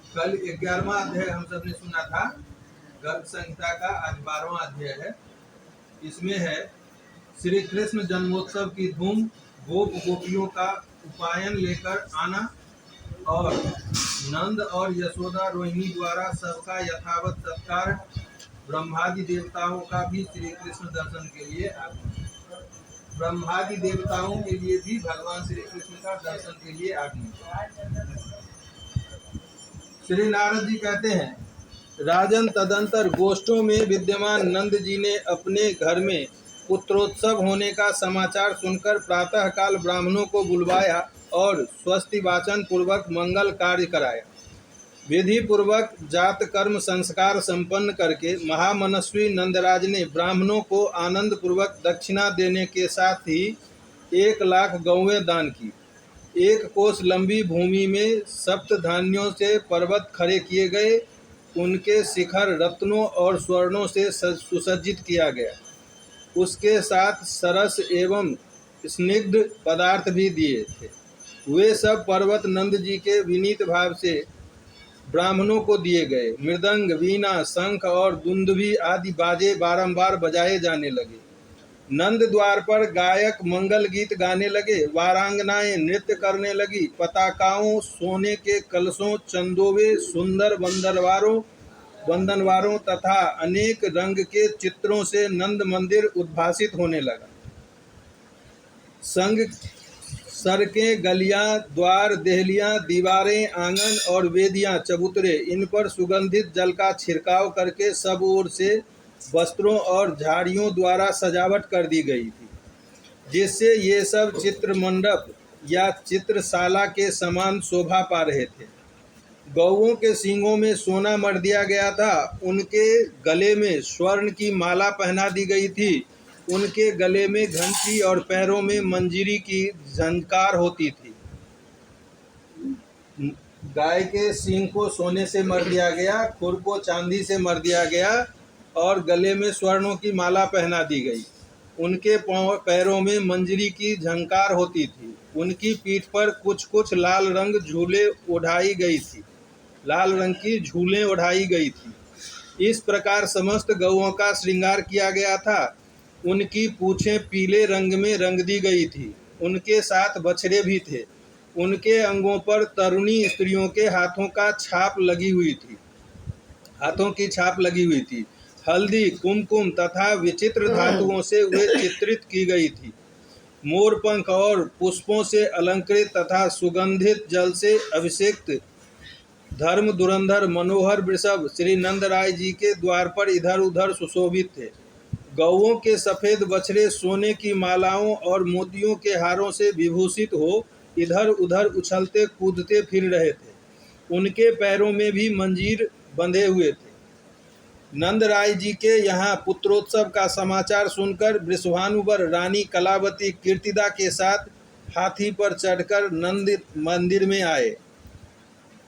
कल 11वां अध्याय हम सबने सुना था गर्भ संहिता का। आज 12वां अध्याय है। इसमें है श्री कृष्ण जन्मोत्सव की धूम, गोप गोपियों का उपायन लेकर आना और नंद और यशोदा रोहिणी द्वारा सबका यथावत सत्कार, ब्रह्मादि देवताओं का भी श्री कृष्ण दर्शन के लिए आगमन। ब्रह्मादि देवताओं के लिए भी भगवान श्री कृष्ण का दर्शन के लिए आगमन। श्री नारद जी कहते हैं, राजन, तदंतर गोष्ठों में विद्यमान नंद जी ने अपने घर में पुत्रोत्सव होने का समाचार सुनकर प्रातःकाल ब्राह्मणों को बुलवाया और स्वस्ति वाचन पूर्वक मंगल कार्य कराया। विधि पूर्वक जात कर्म संस्कार संपन्न करके महामनस्वी नंदराज ने ब्राह्मणों को आनंद पूर्वक दक्षिणा देने के साथ ही 1,00,000 गौवें दान की। 1 कोस लंबी भूमि में सप्त धान्यों से पर्वत खड़े किए गए, उनके शिखर रत्नों और स्वर्णों से सुसज्जित किया गया। उसके साथ सरस एवं स्निग्ध पदार्थ भी दिए थे। वे सब पर्वत नंद जी के विनीत भाव से ब्राह्मणों को दिए गए। मृदंग, वीणा, शंख और दुंदुभी आदि बाजे बारंबार बजाए जाने लगे। नंद द्वार पर गायक मंगल गीत गाने लगे। वारांगनाएं नृत्य करने लगी। पताकाओं, सोने के कलशों, चंदोवे, सुंदर बंदनवारों तथा अनेक रंग के चित्रों से नंद मंदिर उद्भासित होने लगा। संग सड़कें, गलियां, द्वार, देहलियां, दीवारें, आंगन और वेदियां, चबूतरे, इन पर सुगंधित जल का छिड़काव करके सब ओर से वस्त्रों और झाड़ियों द्वारा सजावट कर दी गई थी, जिससे ये सब चित्र मंडप या चित्रशाला के समान शोभा पा रहे थे। गौओं के सींगों में सोना मढ़ दिया गया था। उनके गले में स्वर्ण की माला पहना दी गई थी। उनके गले में घंटी और पैरों में मंजीरी की झंकार होती थी। गाय के सींग को सोने से मढ़ दिया गया, खुर को चांदी से मढ़ दिया गया और गले में स्वर्णों की माला पहना दी गई। उनके पैरों में मंजरी की झंकार होती थी। उनकी पीठ पर कुछ कुछ लाल रंग की झूलें ओढ़ाई गई थी। इस प्रकार समस्त गौओं का श्रृंगार किया गया था। उनकी पूंछें पीले रंग में रंग दी गई थी। उनके साथ बछड़े भी थे। उनके अंगों पर तरुणी स्त्रियों के हाथों की छाप लगी हुई थी। हल्दी, कुमकुम तथा विचित्र धातुओं से वे चित्रित की गई थी। मोरपंख और पुष्पों से अलंकृत तथा सुगंधित जल से अभिषेक्त धर्म धुरंधर मनोहर वृषभ श्री नंदराय जी के द्वार पर इधर उधर सुशोभित थे। गौओं के सफेद बछड़े सोने की मालाओं और मोतियों के हारों से विभूषित हो इधर उधर उछलते कूदते फिर रहे थे। उनके पैरों में भी मंजीर बंधे हुए थे। नंदराय जी के यहाँ पुत्रोत्सव का समाचार सुनकर वृषभानुवर रानी कलावती कीर्तिदा के साथ हाथी पर चढ़कर नंद मंदिर में आए।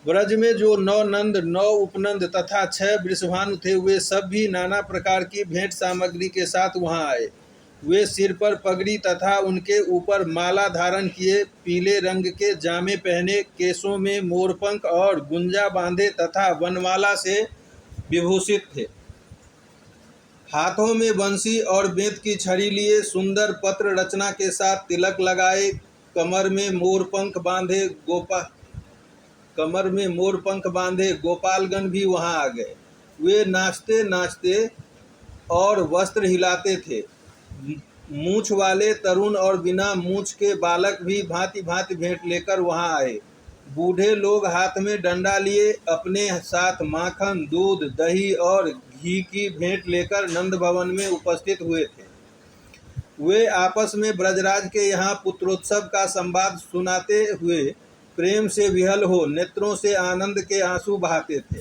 ब्रज में जो 9 नंद, 9 उपनंद तथा 6 वृषभानु थे, वे सब भी नाना प्रकार की भेंट सामग्री के साथ वहां आए। वे सिर पर पगड़ी तथा उनके ऊपर माला धारण किए, पीले रंग के जामे पहने, केसों में मोरपंख और गुंजा बांधे तथा वनमाला से विभूषित थे। हाथों में बंसी और बेंत की छड़ी लिए, सुंदर पत्र रचना के साथ तिलक लगाए, कमर में मोरपंख बांधे गोपालगण भी वहां आ गए। वे नाचते नाचते और वस्त्र हिलाते थे। मूछ वाले तरुण और बिना मूछ के बालक भी भांति भांति भेंट लेकर वहां आए। बूढ़े लोग हाथ में डंडा लिए अपने साथ माखन, दूध, दही और घी की भेंट लेकर नंद भवन में उपस्थित हुए थे। वे आपस में ब्रजराज के यहाँ पुत्रोत्सव का संवाद सुनाते हुए प्रेम से विहल हो नेत्रों से आनंद के आंसू बहाते थे।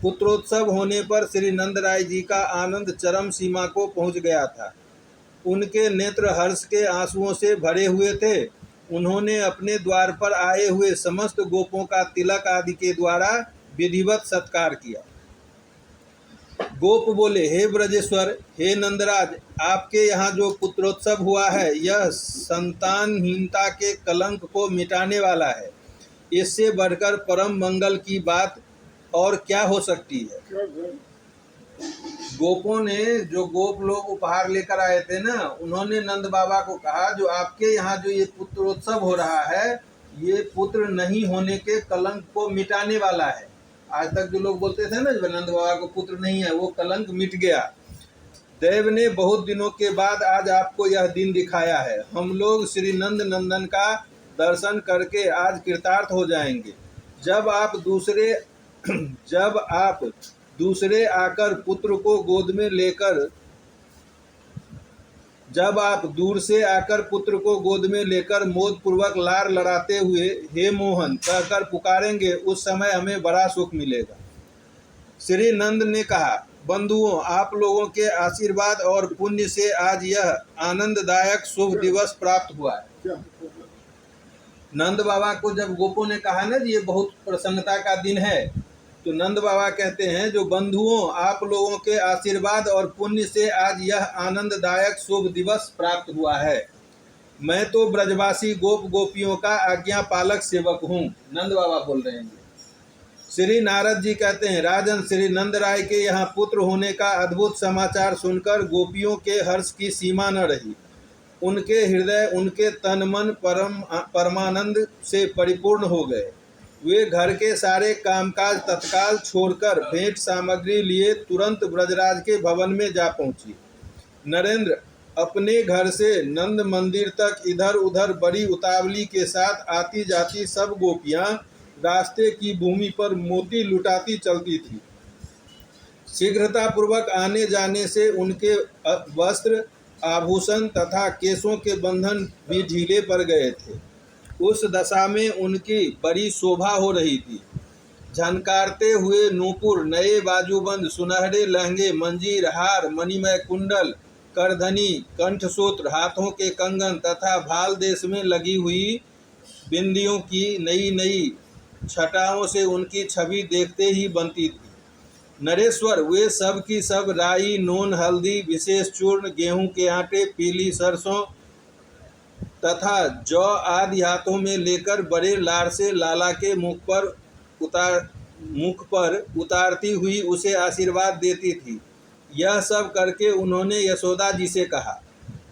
पुत्रोत्सव होने पर श्री नंदराय जी का आनंद चरम सीमा को पहुँच गया था। उनके नेत्र हर्ष के आंसुओं से भरे हुए थे। उन्होंने अपने द्वार पर आए हुए समस्त गोपों का तिलक आदि के द्वारा विधिवत सत्कार किया। गोप बोले, हे ब्रजेश्वर, हे नंदराज, आपके यहाँ जो पुत्रोत्सव हुआ है, यह संतानहीनता के कलंक को मिटाने वाला है। इससे बढ़कर परम मंगल की बात और क्या हो सकती है। गोपों ने, जो गोप लोग उपहार लेकर आए थे ना, उन्होंने नंद बाबा को कहा जो आपके यहाँ जो ये पुत्रोत्सव हो रहा है, ये पुत्र नहीं होने के कलंक को मिटाने वाला है। आज तक जो लोग बोलते थे ना नंद बाबा को पुत्र नहीं है, वो कलंक मिट गया। देव ने बहुत दिनों के बाद आज आपको यह दिन दिखाया है। हम लोग श्री नंद नंदन का दर्शन करके आज कृतार्थ हो जाएंगे। जब आप दूसरे आकर पुत्र को गोद में लेकर जब आप दूर से आकर पुत्र को गोद में लेकर मोद पूर्वक लार लड़ाते हुए हे मोहन कहकर पुकारेंगे, उस समय हमें बड़ा सुख मिलेगा। श्री नंद ने कहा, बंधुओं, आप लोगों के आशीर्वाद और पुण्य से आज यह आनंददायक शुभ दिवस प्राप्त हुआ है। नंद बाबा को जब गोपों ने कहा ना ये बहुत प्रसन्नता का दिन है, तो नंद बाबा कहते हैं, जो बंधुओं, आप लोगों के आशीर्वाद और पुण्य से आज यह आनंददायक शुभ दिवस प्राप्त हुआ है। मैं तो ब्रजवासी गोप गोपियों का आज्ञा पालक सेवक हूँ। नंद बाबा बोल रहे हैं। श्री नारद जी कहते हैं, राजन, श्री नंद राय के यहाँ पुत्र होने का अद्भुत समाचार सुनकर गोपियों के हर्ष की सीमा न रही। उनके हृदय, उनके तन मन परमानंद से परिपूर्ण हो गए। वे घर के सारे कामकाज तत्काल छोड़कर भेंट सामग्री लिए तुरंत ब्रजराज के भवन में जा पहुंची। नरेंद्र, अपने घर से नंद मंदिर तक इधर उधर बड़ी उतावली के साथ आती जाती सब गोपियां रास्ते की भूमि पर मोती लुटाती चलती थी। शीघ्रतापूर्वक आने जाने से उनके वस्त्र, आभूषण तथा केशों के बंधन भी ढीले पड़ गए थे। उस दशा में उनकी बड़ी शोभा हो रही थी। झनकारते हुए नूपुर, नए बाजूबंद, सुनहरे लहंगे, मंजीर, हार, मणिमय कुंडल, करधनी, कंठसूत्र, हाथों के कंगन तथा भाल देश में लगी हुई बिंदियों की नई नई छटाओं से उनकी छवि देखते ही बनती थी। नरेश्वर, वे सब की सब राई, नून, हल्दी, विशेष चूर्ण, गेहूं के आटे, पीली सरसों तथा जौ आदि हाथों में लेकर बड़े लार से लाला के मुख पर उतारती हुई उसे आशीर्वाद देती थी। यह सब करके उन्होंने यशोदा जी से कहा।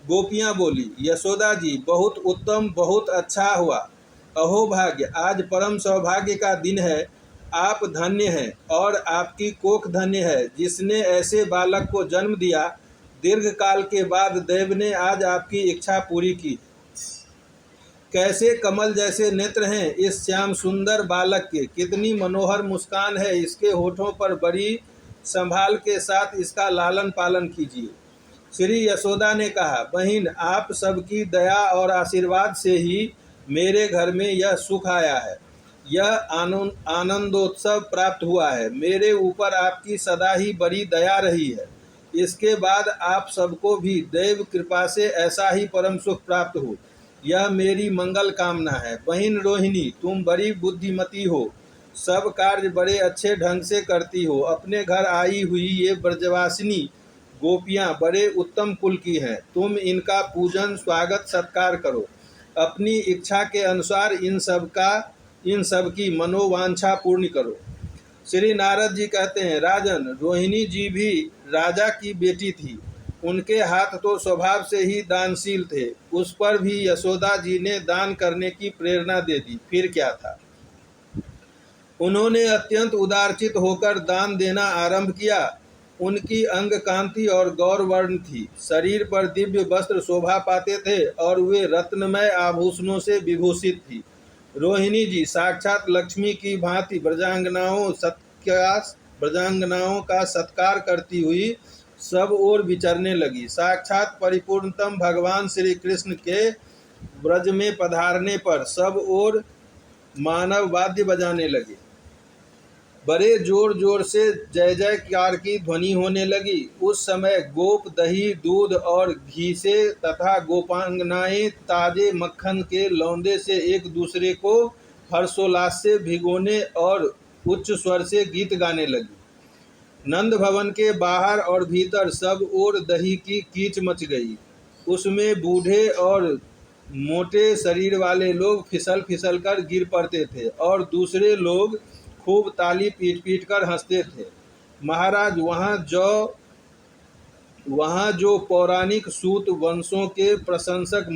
गोपियां बोली, यशोदा जी, बहुत उत्तम, बहुत अच्छा हुआ। अहो भाग्य, आज परम सौभाग्य का दिन है। आप धन्य हैं और आपकी कोख धन्य है, जिसने ऐसे बालक को जन्म दिया। दीर्घ काल के बाद देव ने आज आपकी इच्छा पूरी की। कैसे कमल जैसे नेत्र हैं इस श्याम सुंदर बालक के, कितनी मनोहर मुस्कान है इसके होठों पर, बड़ी संभाल के साथ इसका लालन पालन कीजिए। श्री यशोदा ने कहा, बहन, आप सबकी दया और आशीर्वाद से ही मेरे घर में यह सुख आया है, यह आनंदोत्सव प्राप्त हुआ है। मेरे ऊपर आपकी सदा ही बड़ी दया रही है। इसके बाद आप सबको भी दैव कृपा से ऐसा ही परम सुख प्राप्त हो, यह मेरी मंगल कामना है। बहन रोहिणी, तुम बड़ी बुद्धिमती हो, सब कार्य बड़े अच्छे ढंग से करती हो। अपने घर आई हुई ये ब्रजवासिनी गोपियां बड़े उत्तम कुल की हैं। तुम इनका पूजन, स्वागत, सत्कार करो। अपनी इच्छा के अनुसार इन सब की मनोवांछा पूर्ण करो। श्री नारद जी कहते हैं, राजन, रोहिणी जी भी राजा की बेटी थी। उनके हाथ तो स्वभाव से ही दानशील थे। उस पर भी यशोदा जी ने दान करने की प्रेरणा दे दी। फिर क्या था, उन्होंने अत्यंत उदारचित होकर दान देना आरंभ किया। उनकी अंग कांति और गौरवर्ण थी। शरीर पर दिव्य वस्त्र शोभा पाते थे और वे रत्नमय आभूषणों से विभूषित थी। रोहिणी जी साक्षात लक्ष्मी की भांति ब्रजांगनाओं का सत्कार करती हुई सब ओर विचरने लगी। साक्षात परिपूर्णतम भगवान श्री कृष्ण के ब्रज में पधारने पर सब ओर मानव वाद्य बजाने लगे। बड़े जोर जोर से जय जयकार की ध्वनि होने लगी। उस समय गोप दही, दूध और घी से तथा गोपांगनाएं ताजे मक्खन के लौंदे से एक दूसरे को हर्षोल्लास से भिगोने और उच्च स्वर से गीत गाने लगी। नंद भवन के बाहर और भीतर सब ओर दही की कीच मच गई। उसमें बूढ़े और मोटे शरीर वाले लोग फिसल फिसल कर गिर पड़ते थे और दूसरे लोग खूब ताली पीट पीट कर हंसते थे। महाराज, वहाँ जो पौराणिक सूत वंशों के प्रशंसक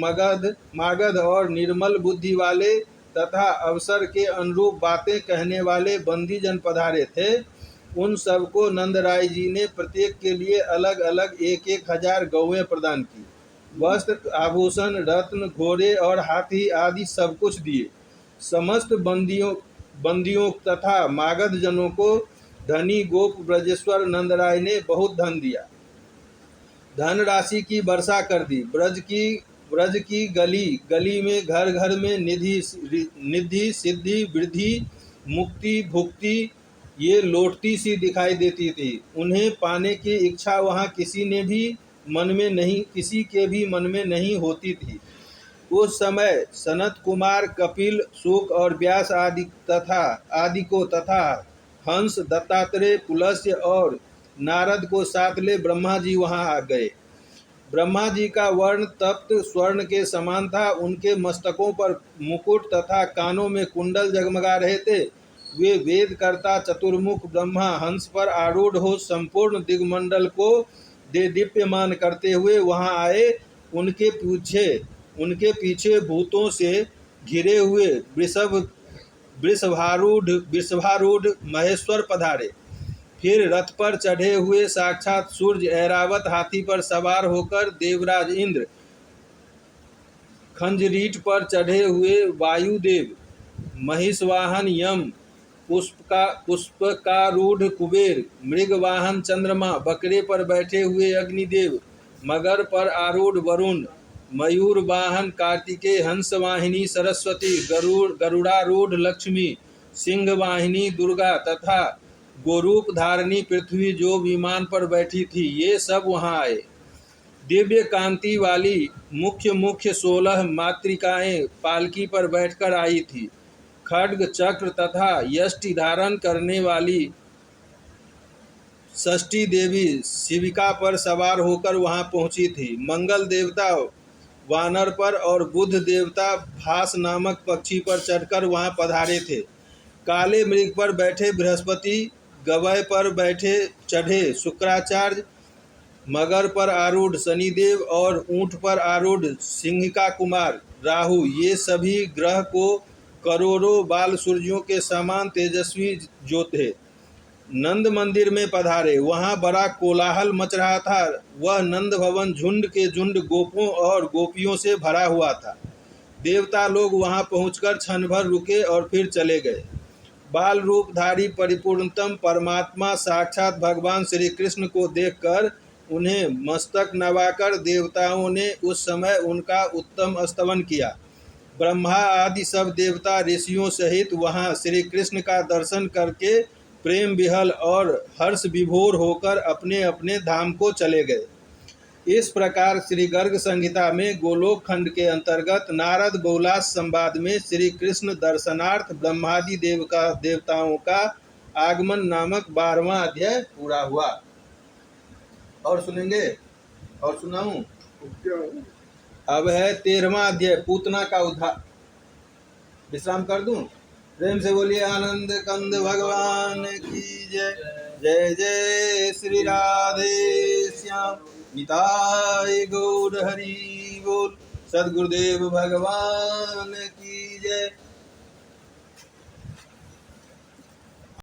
मागध और निर्मल बुद्धि वाले तथा अवसर के अनुरूप बातें कहने वाले बंदीजन पधारे थे, उन सबको नंदराय जी ने प्रत्येक के लिए अलग अलग 1,000 गौएं प्रदान की। वस्त्र, आभूषण, रत्न, घोड़े और हाथी आदि सब कुछ दिए। समस्त बंदियों तथा मागध जनों को धनी गोप ब्रजेश्वर नंदराय ने बहुत धन दिया। धन राशि की वर्षा कर दी। ब्रज की गली गली में, घर घर में निधि सिद्धि वृद्धि मुक्ति भुक्ति ये लौटती सी दिखाई देती थी। उन्हें पाने की इच्छा वहाँ किसी के भी मन में नहीं होती थी। उस समय सनत कुमार, कपिल, शुक और व्यास आदि को तथा हंस, दत्तात्रेय, पुलस्त्य और नारद को साथ ले ब्रह्मा जी वहां आ गए। ब्रह्मा जी का वर्ण तप्त स्वर्ण के समान था। उनके मस्तकों पर मुकुट तथा कानों में कुंडल जगमगा रहे थे। वे वेद कर्ता चतुर्मुख ब्रह्मा हंस पर आरूढ़ हो संपूर्ण दिग्मंडल को दीप्यमान करते हुए वहां आए। उनके पीछे भूतों से घिरे हुए वृषभारूढ़ महेश्वर पधारे। फिर रथ पर चढ़े हुए साक्षात सूर्य ऐरावत, हाथी पर सवार होकर देवराज इंद्र, खंजरीट पर चढ़े हुए वायुदेव, महिषवाहन यम, पुष्पकारूढ़ कुबेर, मृगवाहन चंद्रमा, बकरे पर बैठे हुए अग्निदेव, मगर पर आरूढ़ वरुण, मयूर वाहन कार्तिकेय, हंसवाहिनी सरस्वती, गरुड़ारूढ़ लक्ष्मी, सिंह वाहिनी दुर्गा तथा गोरूप धारणी पृथ्वी जो विमान पर बैठी थी, ये सब वहां आए। दिव्य कांति वाली मुख्य 16 मातृकाएं पालकी पर बैठकर आई थी। खड्ग चक्र तथा यष्टि धारण करने वाली षष्ठी देवी शिविका पर सवार होकर वहां पहुंची थी। मंगल देवता वानर पर और बुध देवता भास नामक पक्षी पर चढ़कर वहां पधारे थे। काले मृग पर बैठे बृहस्पति, गवय पर चढ़े शुक्राचार्य, मगर पर आरूढ़ शनिदेव और ऊंट पर आरूढ़ सिंहिका कुमार राहु, ये सभी ग्रह को करोड़ों बाल सूर्यों के समान तेजस्वी जो थे, नंद मंदिर में पधारे। वहां बड़ा कोलाहल मच रहा था। वह नंद भवन झुंड के झुंड गोपों और गोपियों से भरा हुआ था। देवता लोग वहां पहुंचकर क्षण भर रुके और फिर चले गए। बाल रूपधारी परिपूर्णतम परमात्मा साक्षात भगवान श्री कृष्ण को देखकर उन्हें मस्तक नवाकर देवताओं ने उस समय उनका उत्तम स्तवन किया। ब्रह्मा आदि सब देवता ऋषियों सहित वहां श्री कृष्ण का दर्शन करके प्रेम विहल और हर्ष विभोर होकर अपने अपने धाम को चले गए। इस प्रकार श्री गर्ग संहिता में गोलोक खंड के अंतर्गत नारद बहुलास संवाद में श्री कृष्ण दर्शनार्थ ब्रह्मादि देवताओं का आगमन नामक 12वां अध्याय पूरा हुआ। और सुनेंगे? और सुनाऊं? अब है 13वां अध्याय, पूतना का उद्धार। विश्राम कर दूं? प्रेम से बोलिए आनंद कंद भगवान की जय। जय जय श्री राधे श्याम, निताय गौर हरि बोल। सद्गुरुदेव भगवान की जय।